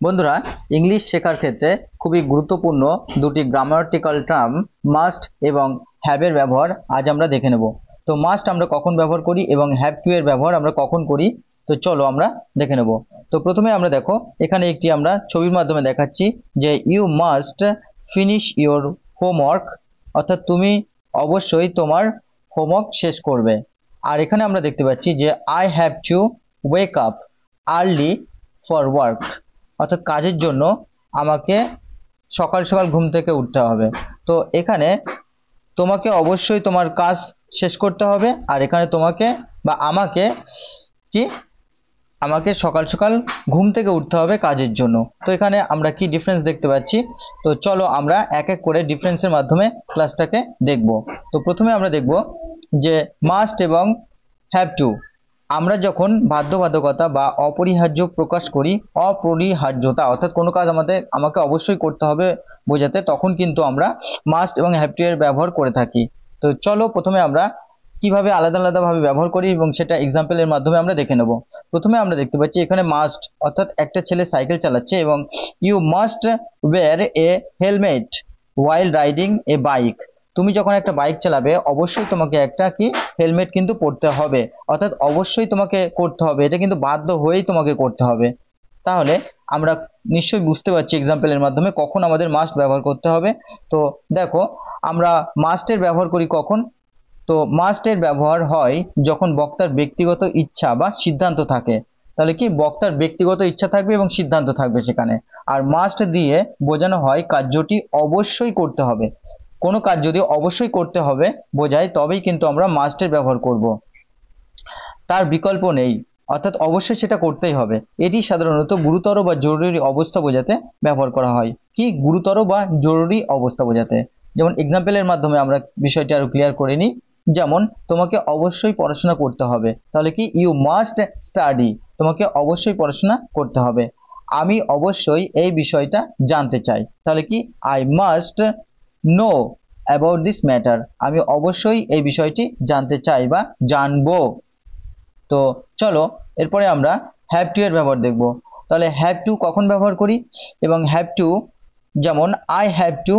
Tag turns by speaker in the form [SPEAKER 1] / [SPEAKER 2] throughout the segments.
[SPEAKER 1] বন্ধুরা, ইংলিশ শেখার ক্ষেত্রে খুবই গুরুত্বপূর্ণ দুটি গ্রামাটিক্যাল টার্ম মাস্ট এবং হ্যাভ এর ব্যবহার আজ আমরা দেখে নেব। তো মাস্ট আমরা কখন ব্যবহার করি এবং হ্যাভ টু এর ব্যবহার আমরা কখন করি, তো চলো আমরা দেখে নেব। তো প্রথমে আমরা দেখো, এখানে একটি আমরা ছবির মাধ্যমে দেখাচ্ছি যে you must finish your homework, অর্থাৎ তুমি অবশ্যই তোমার হোমওয়ার্ক শেষ করবে। আর এখানে আমরা দেখতে পাচ্ছি যে I have to wake up early for work, অর্থাৎ কাজের জন্য আমাকে সকাল সকাল ঘুম থেকে উঠতে হবে। তো এখানে তোমাকে অবশ্যই তোমার কাজ শেষ করতে হবে, আর এখানে তোমাকে বা আমাকে সকাল সকাল ঘুম থেকে উঠতে হবে কাজের জন্য। তো এখানে আমরা কি ডিফারেন্স দেখতে পাচ্ছি, তো চলো আমরা এক এক করে ডিফারেন্সের মাধ্যমে ক্লাসটাকে দেখব। তো প্রথমে আমরা দেখব যে মাস্ট এবং হ্যাভ টু, আমরা যখন বাধ্যবাধকতা বা অপরিহার্য প্রকাশ করি, অপরিহার্যতা অর্থাৎ কোনো কাজ আমাকে অবশ্যই করতে হবে বোঝাতে, তখন কিন্তু আমরা মাস্ট এবং হ্যাভ টু এর ব্যবহার করে থাকি। তো চলো প্রথমে আমরা কিভাবে আলাদা আলাদাভাবে ব্যবহার করি এবং সেটা এক্সাম্পলের মাধ্যমে আমরা দেখে নেব। প্রথমে আমরা দেখতে পাচ্ছি এখানে মাস্ট অর্থাৎ একটা ছেলে সাইকেল চালাচ্ছে এবং you must wear a helmet while riding a bike, তুমি যখন একটা বাইক চালাবে অবশ্যই তোমাকে একটা হেলমেট কিন্তু পরতে হবে, অর্থাৎ অবশ্যই তোমাকে করতে হবে, এটা কিন্তু বাধ্য হয়েই তোমাকে করতে হবে। তাহলে আমরা নিশ্চয়ই বুঝতে পারছি এক্সাম্পলের মাধ্যমে কখন আমাদের মাস্ট ব্যবহার করতে হবে। তো দেখো, আমরা মাস্টের ব্যবহার করি কখন, তো মাস্টের ব্যবহার হয় যখন বক্তার ব্যক্তিগত ইচ্ছা বা সিদ্ধান্ত থাকে। তাহলে বক্তার ব্যক্তিগত ইচ্ছা থাকবে এবং সিদ্ধান্ত থাকবে সেখানে। আর মাস্ট দিয়ে বোঝানো হয় কার্যটি অবশ্যই করতে হবে, কোনো কাজ যদি অবশ্যই করতে হবে বোঝায় তবেই কিন্তু আমরা মাস্টের ব্যবহার করব, তার বিকল্প নেই, অর্থাৎ অবশ্যই সেটা করতেই হবে। এটি সাধারণত গুরুতর বা জরুরি অবস্থা বোঝাতে ব্যবহার করা হয়। গুরুতর বা জরুরি অবস্থা বোঝাতে। যেমন এক্সাম্পলের মাধ্যমে আমরা বিষয়টি আরো ক্লিয়ার করে নিই। যেমন তোমাকে অবশ্যই পড়াশোনা করতে হবে, তাহলে ইউ মাস্ট স্টাডি, তোমাকে অবশ্যই পড়াশোনা করতে হবে। আমি অবশ্যই এই বিষয়টা জানতে চাই, তাহলে I must know about this matter, আমি অবশ্যই এই বিষয়টি জানতে চাই বা জানবো। তো চলো এরপরে আমরা হ্যাভ টু এর ব্যবহার দেখব। তাহলে হ্যাভ টু কখন ব্যবহার করি, এবং হ্যাভ টু যেমন I have to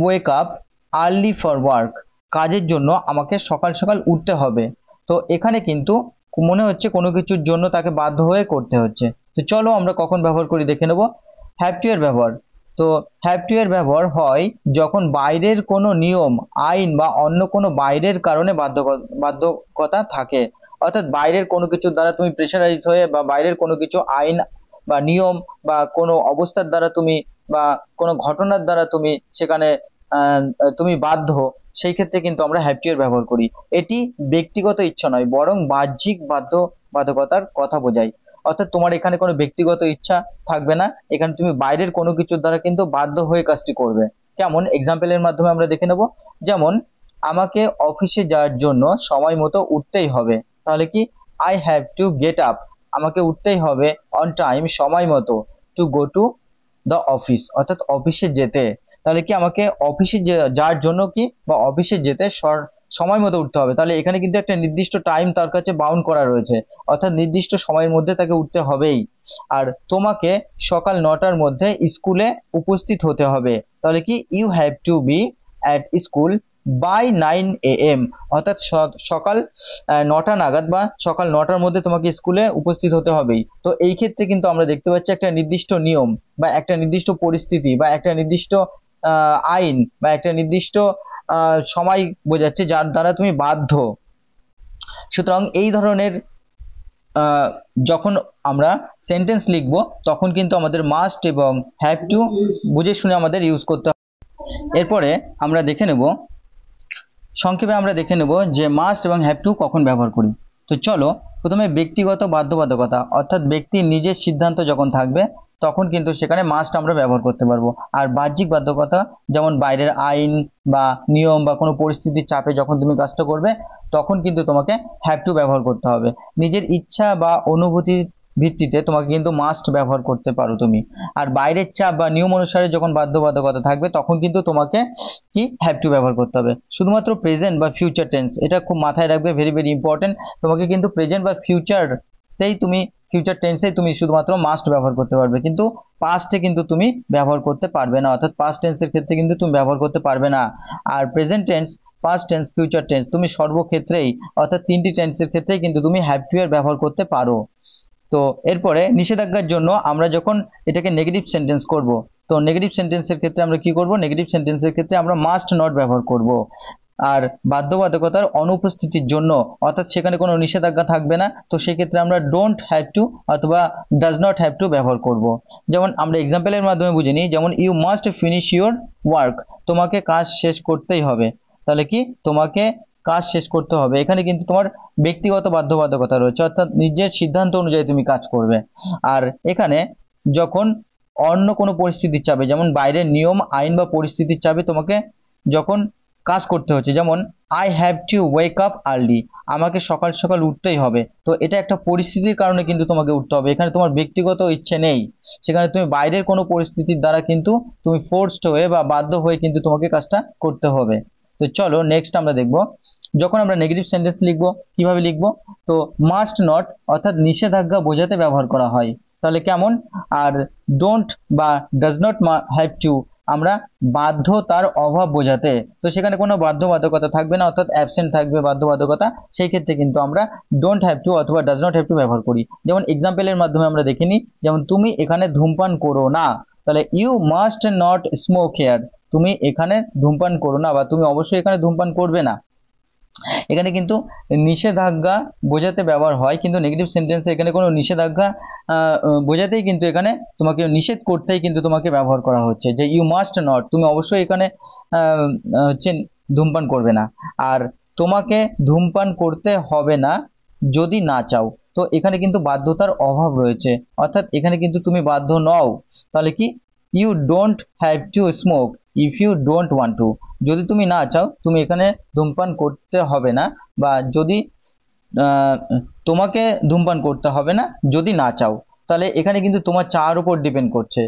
[SPEAKER 1] wake up early for work, কাজের জন্য আমাকে সকাল সকাল উঠতে হবে। তো এখানে কিন্তু মনে হচ্ছে কোনো কিছুর জন্য তাকে বাধ্য হয়ে করতে হচ্ছে। তো চলো আমরা কখন ব্যবহার করি দেখে নেব হ্যাভ টু এর ব্যবহার। তো হ্যাভ টু এর ব্যবহার হয় যখন বাইরের কোনো নিয়ম, আইন বা অন্য কোনো বাইরের কারণে বাধ্যকতা থাকে, অর্থাৎ বাইরের কোনো কিছুর দ্বারা তুমি প্রেশারাইজ হয়ে বা বাইরের কোনো কিছু আইন বা নিয়ম বা কোনো অবস্থার দ্বারা তুমি বা কোনো ঘটনার দ্বারা তুমি সেখানে তুমি বাধ্য, সেই ক্ষেত্রে কিন্তু আমরা হ্যাভ টু এর ব্যবহার করি। এটি ব্যক্তিগত ইচ্ছা নয়, বরং বাহ্যিক বাধ্যকতার কথা বোঝায়, অর্থাৎ তোমার এখানে কোনো ব্যক্তিগত ইচ্ছা থাকবে না, এখানে তুমি বাইরের কোনো কিছুর দ্বারা কিন্তু বাধ্য হয়ে কাজটি করবে। কেমন এক্সাম্পলের মাধ্যমে আমরা দেখে নেব। যেমন আমাকে অফিসে যাওয়ার জন্য সময় মতো উঠতেই হবে, তাহলে I have to get up, আমাকে উঠতেই হবে অন টাইম, সময় মতো, to go to the office, অর্থাৎ অফিসে যেতে। তাহলে আমাকে অফিসে যাওয়ার জন্য বা অফিসে যেতে সময় মতো উঠতে হবে, তাহলে এখানে কিন্তু একটা নির্দিষ্ট টাইম তার কাছে বাউন্ড করা রয়েছে, অর্থাৎ নির্দিষ্ট সময়ের মধ্যে তাকে উঠতে হবেই। আর তোমাকে সকাল 9টার মধ্যে স্কুলে উপস্থিত হতে হবে, তাহলে you have to be at school by 9 AM, অর্থাৎ সকাল 9টা নাগাদ বা সকাল 9টার মধ্যে তোমাকে স্কুলে উপস্থিত হতে হবেই। তো এই ক্ষেত্রে কিন্তু আমরা দেখতে পাচ্ছি একটা নির্দিষ্ট নিয়ম বা একটা নির্দিষ্ট পরিস্থিতি বা একটা নির্দিষ্ট আইন বা একটা নির্দিষ্ট সময় বোঝাচ্ছে যার দ্বারা তুমি বাধ্য। সুতরাং এই ধরনের যখন আমরা সেন্টেন্স লিখব তখন কিন্তু আমাদের মাস্ট এবং হ্যাভ টু বুঝে শুনে আমাদের ইউজ করতে হবে। এরপরে আমরা দেখে নেব, সংক্ষেপে আমরা দেখে নেব যে মাস্ট এবং হ্যাভ টু কখন ব্যবহার করি। তো চলো প্রথমে ব্যক্তিগত বাধ্যবাধকতা, অর্থাৎ ব্যক্তির নিজের সিদ্ধান্ত যখন থাকবে তখন কিন্তু সেখানে মাস্ট আমরা ব্যবহার করতে পারবো। আর বাহ্যিক বাধ্যকতা যেমন বাইরের আইন বা নিয়ম বা কোনো পরিস্থিতির চাপে যখন তুমি কাজটা করবে তখন কিন্তু তোমাকে হ্যাভ টু ব্যবহার করতে হবে। নিজের ইচ্ছা বা অনুভূতির ভিত্তিতে তোমাকে কিন্তু মাস্ট ব্যবহার করতে পারো তুমি। আর বাইরের চাপ বা নিয়ম অনুসারে যখন বাধ্যবাধকতা থাকবে তখন কিন্তু তোমাকে হ্যাভ টু ব্যবহার করতে হবে। শুধুমাত্র প্রেজেন্ট বা ফিউচার টেন্স, এটা খুব মাথায় রাখবে, ভেরি ভেরি ইম্পর্টেন্ট। তোমাকে কিন্তু প্রেজেন্ট বা ফিউচার তেই তুমি ফিউচার টেন্সেই তুমি শুধুমাত্র মাস্ট ব্যবহার করতে পারবে, কিন্তু পাস্টে কিন্তু তুমি ব্যবহার করতে পারবে না, অর্থাৎ পাস্ট টেন্সের ক্ষেত্রে কিন্তু তুমি ব্যবহার করতে পারবে না। আর present tense, past tense, future tense তুমি সর্বক্ষেত্রেই অর্থাৎ তিনটি টেন্সের ক্ষেত্রেই কিন্তু তুমি হ্যাভ টু এর ব্যবহার করতে পারো। তো এরপরে নিষেধাজ্ঞার জন্য আমরা যখন এটাকে নেগেটিভ সেন্টেন্স করব, তো নেগেটিভ সেন্টেন্সের ক্ষেত্রে আমরা কি করব, নেগেটিভ সেন্টেন্সের ক্ষেত্রে আমরা মাস্ট নট ব্যবহার করব। আর বাধ্যবাধকতার অনুপস্থিতির জন্য, অর্থাৎ সেখানে কোনো নিষেধাজ্ঞা থাকবে না, তো সেক্ষেত্রে আমরা ডোন্ট হ্যাভ টু অথবা ডাজ নট হ্যাভ টু ব্যবহার করব। যেমন আমরা এক্সাম্পলের মাধ্যমে বুঝে নিই, যেমন you must finish your work, তোমাকে কাজ শেষ করতেই হবে। তাহলে কি, তোমাকে কাজ শেষ করতে হবে, এখানে কিন্তু তোমার ব্যক্তিগত বাধ্যবাধকতা রয়েছে, অর্থাৎ নিজের সিদ্ধান্ত অনুযায়ী তুমি কাজ করবে। আর এখানে যখন অন্য কোনো পরিস্থিতির চাপে, যেমন বাইরের নিয়ম আইন বা পরিস্থিতির চাপে তোমাকে যখন কাজ করতে হচ্ছে, যেমন I have to wake up early, আমাকে সকাল সকাল উঠতেই হবে, তো এটা একটা পরিস্থিতির কারণে কিন্তু তোমাকে উঠতে হবে, এখানে তোমার ব্যক্তিগত ইচ্ছে নেই, সেখানে তুমি বাইরের কোনো পরিস্থিতির দ্বারা কিন্তু তুমি ফোর্সড হয়ে বা বাধ্য হয়ে কিন্তু তোমাকে কাজটা করতে হবে। তো চলো নেক্সট আমরা দেখব, যখন আমরা নেগেটিভ সেন্টেন্স লিখব কিভাবে লিখব, তো মাস্ট নট অর্থাৎ নিষেধাজ্ঞা বোঝাতে ব্যবহার করা হয়, তাহলে কেমন, আর ডোন্ট বা ডাজ নট হ্যাভ টু আমরা বাধ্যতার অভাব বোঝাতে, তো সেখানে কোনো বাধ্যবাধকতা থাকবে না, অর্থাৎ অ্যাবসেন্ট থাকবে বাধ্যবাধকতা, সেই ক্ষেত্রে কিন্তু আমরা ডোন্ট হ্যাভ টু অথবা ডাজ নট হ্যাভ টু ব্যবহার করি। যেমন এক্সাম্পলের মাধ্যমে আমরা দেখে নিই, যেমন তুমি এখানে ধূমপান করো না, তাহলে you must not smoke here, তুমি এখানে ধূমপান করো না বা তুমি অবশ্যই এখানে ধূমপান করবে না। এখানে কিন্তু নিষেধাজ্ঞা বোঝাতে ব্যবহার হয়, কিন্তু নেগেটিভ সেন্টেন্সে এখানে কোনো নিষেধাজ্ঞা বোঝাতেই কিন্তু এখানে তোমাকে নিষেধ করতেই কিন্তু তোমাকে ব্যবহার করা হচ্ছে, যে ইউ মাস্ট নট, তুমি অবশ্যই এখানে হচ্ছে ধূমপান করবে না। আর তোমাকে ধূমপান করতে হবে না যদি না চাও, তো এখানে কিন্তু বাধ্যতার অভাব রয়েছে, অর্থাৎ এখানে কিন্তু তুমি বাধ্য নও, তাহলে কি, you don't have to smoke if you don't want to, যদি তুমি না চাও তুমি এখানে ধূমপান করতে হবে না, বা যদি তোমাকে ধূমপান করতে হবে না যদি না চাও, তাহলে এখানে কিন্তু তোমার চাওয়ার উপর ডিপেন্ড করছে।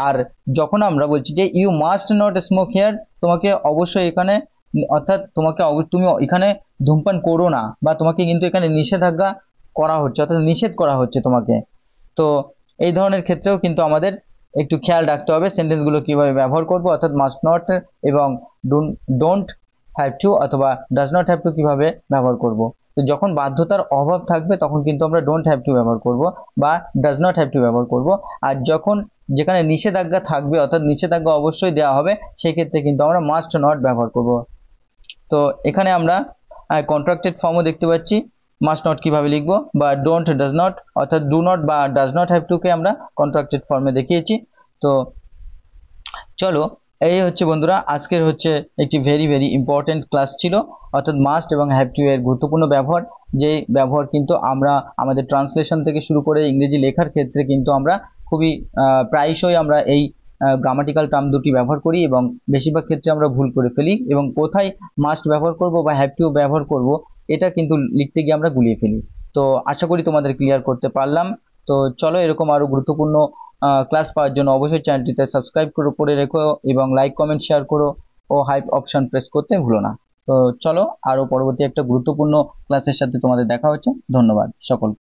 [SPEAKER 1] আর যখন আমরা বলছি যে you must not smoke here, তোমাকে অবশ্যই এখানে অর্থাৎ তোমাকে তুমি এখানে ধূমপান করো না, বা তোমাকে কিন্তু এখানে নিষেধাজ্ঞা করা হচ্ছে, অর্থাৎ নিষেধ করা হচ্ছে তোমাকে। তো এই ধরনের ক্ষেত্রেও কিন্তু আমাদের একটু খেয়াল রাখতে হবে সেন্টেন্সগুলো কিভাবে ব্যবহার করব, অর্থাৎ মাস্ট নট এবং ডোন্ট হ্যাভ টু অথবা ডাজ নট হ্যাভ টু কিভাবে ব্যবহার করব। তো যখন বাধ্যতার অভাব থাকবে তখন কিন্তু আমরা ডোন্ট হ্যাভ টু ব্যবহার করব বা ডাজ নট হ্যাভ টু ব্যবহার করব, আর যখন যেখানে নিষেধাজ্ঞা থাকবে অর্থাৎ নিষেধাজ্ঞা অবশ্যই দেওয়া হবে সেই ক্ষেত্রে কিন্তু আমরা মাস্ট নট ব্যবহার করব। তো এখানে আমরা কন্ট্রাক্টেড ফর্মও দেখতে পাচ্ছি, মাস্ট নট কিভাবে লিখবো, বা ডোন্ট ডাজ নট অর্থাৎ ডু নট বা ডাজ নট হ্যাভ টু কে আমরা কন্ট্রাক্টেড ফর্মে দেখিয়েছি। তো চলো, এই হচ্ছে বন্ধুরা আজকের হচ্ছে একটি ভেরি ভেরি ইম্পর্টেন্ট ক্লাস ছিল, অর্থাৎ মাস্ট এবং হ্যাভ টু এর গুরুত্বপূর্ণ ব্যবহার, যে ব্যবহার কিন্তু আমরা আমাদের ট্রান্সলেশন থেকে শুরু করে ইংরেজি লেখার ক্ষেত্রে কিন্তু আমরা খুবই প্রায়শই আমরা এই গ্রামাটিক্যাল টার্ম দুটি ব্যবহার করি এবং বেশিরভাগ ক্ষেত্রে আমরা ভুল করে ফেলি, এবং কোথায় মাস্ট ব্যবহার করব বা হ্যাভ টু ব্যবহার করব এটা কিন্তু লিখতে গিয়ে আমরা গুলিয়ে ফেলি। তো আশা করি তোমাদের ক্লিয়ার করতে পারলাম। তো চলো, এরকম আরো গুরুত্বপূর্ণ ক্লাস পাওয়ার জন্য অবশ্যই চ্যানেলটিতে সাবস্ক্রাইব করে রেখো এবং লাইক কমেন্ট শেয়ার করো ও হাইপ অপশন প্রেস করতে ভুলো না। তো চলো, আরো পরবর্তী একটা গুরুত্বপূর্ণ ক্লাসের সাথে তোমাদের দেখা হচ্ছে। ধন্যবাদ সকল।